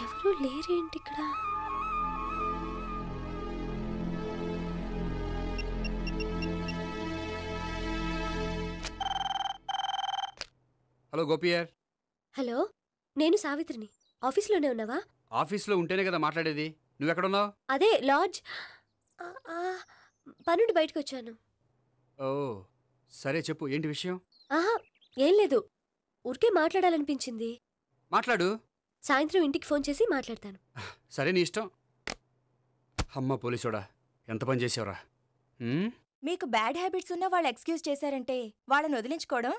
ఎవరు లేరేంటి ఇక్కడ? Hello గోపియర్. Hello, నేను సావిత్రిని. ఆఫీస్లోనే ఉన్నావా? ఆఫీస్లో ఉంటేనే కదా మాట్లాడేది. నువ్వెక్కడున్నావు? అదే లాడ్జ్. పనుండి బయటకు వచ్చాను. ఓ సరే చెప్పు, ఏంటి విషయం? ఆహా, ఏం లేదు, ఊరికే మాట్లాడాలనిపించింది. మాట్లాడు. సాయంత్రం ఇంటికి ఫోన్ చేసి మాట్లాడతాను. సరే నీ ఇష్టం. అమ్మ పోలీసోడా, ఎంత పని చేసావురా. మీకు బ్యాడ్ హ్యాబిట్స్ ఉన్న వాళ్ళు ఎక్స్క్యూజ్ చేశారంటే వాళ్ళని వదిలించుకోవడం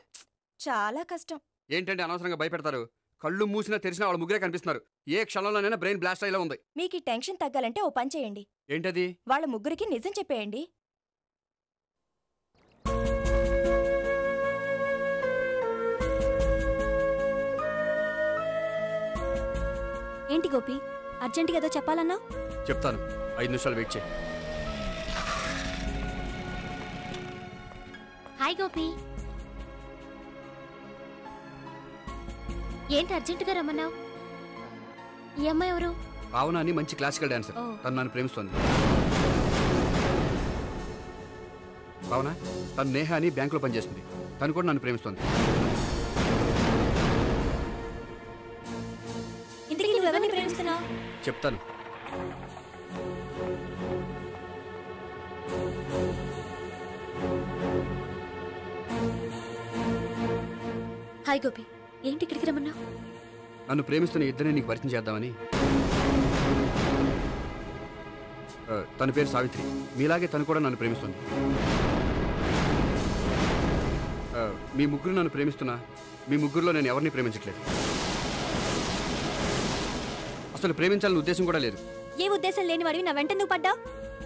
చాలా కష్టం. ఏంటంటే అనవసరంగా భయపెడతారు. కళ్ళు మూసినా తెరిచినా వాళ్ళ ముగ్గురే కనిపిస్తున్నారు. ఏ క్షణంలోనైనా బ్రెయిన్ బ్లాస్ట్ అయ్యేలా ఉంది. మీకు ఈ టెన్షన్ తగ్గాలంటే ఓ పని చేయండి. ఏంటది? వాళ్ళ ముగ్గురికి నిజం చెప్పేయండి. ఏంటి గోపి, అర్జెంటుగా ఏదో చెప్పాలన్నా? చెప్తాను, 5 నిమిషాలు వెయిట్ చేయి. హాయ్ గోపి. ఏంటి అర్జెంటుగా రమ్మన్నావు? ఈ అమ్మాయి ఎవరు? భావన అని మంచి క్లాసికల్ డాన్సర్. తను నన్ను ప్రేమిస్తోంది. భావన, తను నేహ అని బ్యాంకులో పనిచేస్తుంది. తను కూడా నన్ను ప్రేమిస్తోంది. ఇంతకీ నువ్వెవరిని ప్రేమిస్తున్నావు? చెప్తాను. హాయ్ గోపి, ఏంటి ఇక్కడికి రమ్మన్నావు? నన్ను ప్రేమిస్తున్న ఇద్దరిని నీకు పరిచయం చేద్దామని. తన పేరు సావిత్రి. మీలాగే తను కూడా నన్ను ప్రేమిస్తుంది. మీ ముగ్గురు నన్ను ప్రేమిస్తున్నా మీ ముగ్గురులో నేను ఎవరిని ప్రేమించట్లేదు. అసలు ప్రేమించాలని ఉద్దేశం కూడా లేదు. ఏ ఉద్దేశం లేని వాడివి నా వెంట నువ్వు పడ్డావు?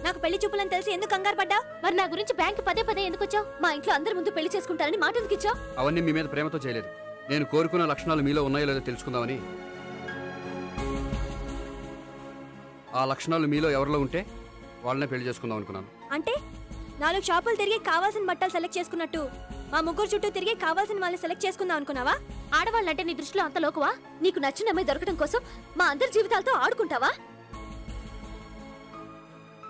నాకు పెళ్లి చూపులని తెలిసి ఎందుకు కంగారు పడ్డా? మరి నా గురించి బ్యాంక్ పదే ఎందుకు వచ్చావు? మా ఇంట్లో అందరి ముందు పెళ్లి చేసుకుంటారని మాట ఎందుకు ఇచ్చావు? అవన్నీ మీ మీద ప్రేమతో చేయలేదు. నేను కోరుకున్న లక్షణాలు మీలో ఉన్నాయో లేదో తెలుసుకుందామని. ఆ లక్షణాలు మీలో ఎవరిలో ఉంటే వాళ్ళనే పెళ్లి చేసుకుందాం అనుకున్నాను. అంటే 4 షాపులు తిరిగి కావాల్సిన బట్టలు సెలెక్ట్ చేసుకున్నట్టు మా ముగ్గురు చుట్టూ తిరిగి కావాల్సిన వాళ్ళని సెలెక్ట్ చేసుకుందాం అనుకున్నావా? ఆడవాళ్ళంటే నీ దృష్టిలో అంత లోకువా? నీకు నచ్చిన అమ్మాయి దొరకడం కోసం మా అందరి జీవితాలతో ఆడుకుంటావా?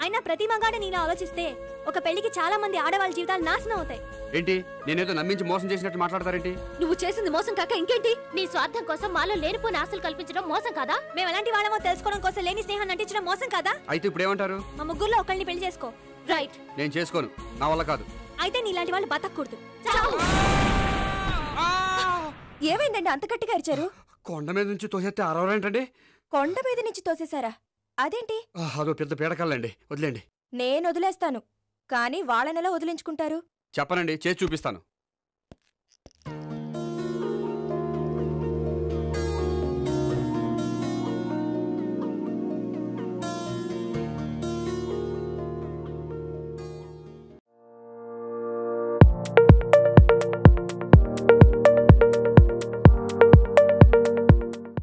అయినా ప్రతి మగాడు నీలా ఆలోచిస్తే ఒక పెళ్లికి చాలా మంది ఆడవాళ్ళ జీవితాలు నాశనం అవుతాయి. ఏంటి, నేనేదో నమ్మించి మోసం చేసినట్టు మాట్లాడతారేంటి? నువ్వు చేసింది మోసం కాక ఇంకేంటి? నీ స్వార్థం కోసం మాలో లేనిపోయిన ఆశలు కల్పించడం మోసం కాదా? మేము ఎలాంటి వాళ్ళమో తెలుసుకోవడం కోసం లేని స్నేహాన్ని నటించడం మోసం కాదా? అయితే ఇప్పుడు ఏమంటారు? మా ముగ్గురులో ఒకళ్ళని పెళ్లి చేసుకో. రైట్. నేను చేసుకోను, నా వల్ల కాదు. అయితే నీలాంటి వాళ్ళు బతకూడదు. ఏమైందండి అంత గట్టిగా అరిచారు? కొండ మీద నుంచి తోసేస్తే అరవరేంటండి? కొండ మీద నుంచి తోసేశారా? అదేంటి? అదో పెద్ద పీడకల్లండి, వదిలేండి. నేను వదిలేస్తాను, కానీ వాళ్ళనెలా వదిలించుకుంటారు? చెప్పనండి, చేసి చూపిస్తాను.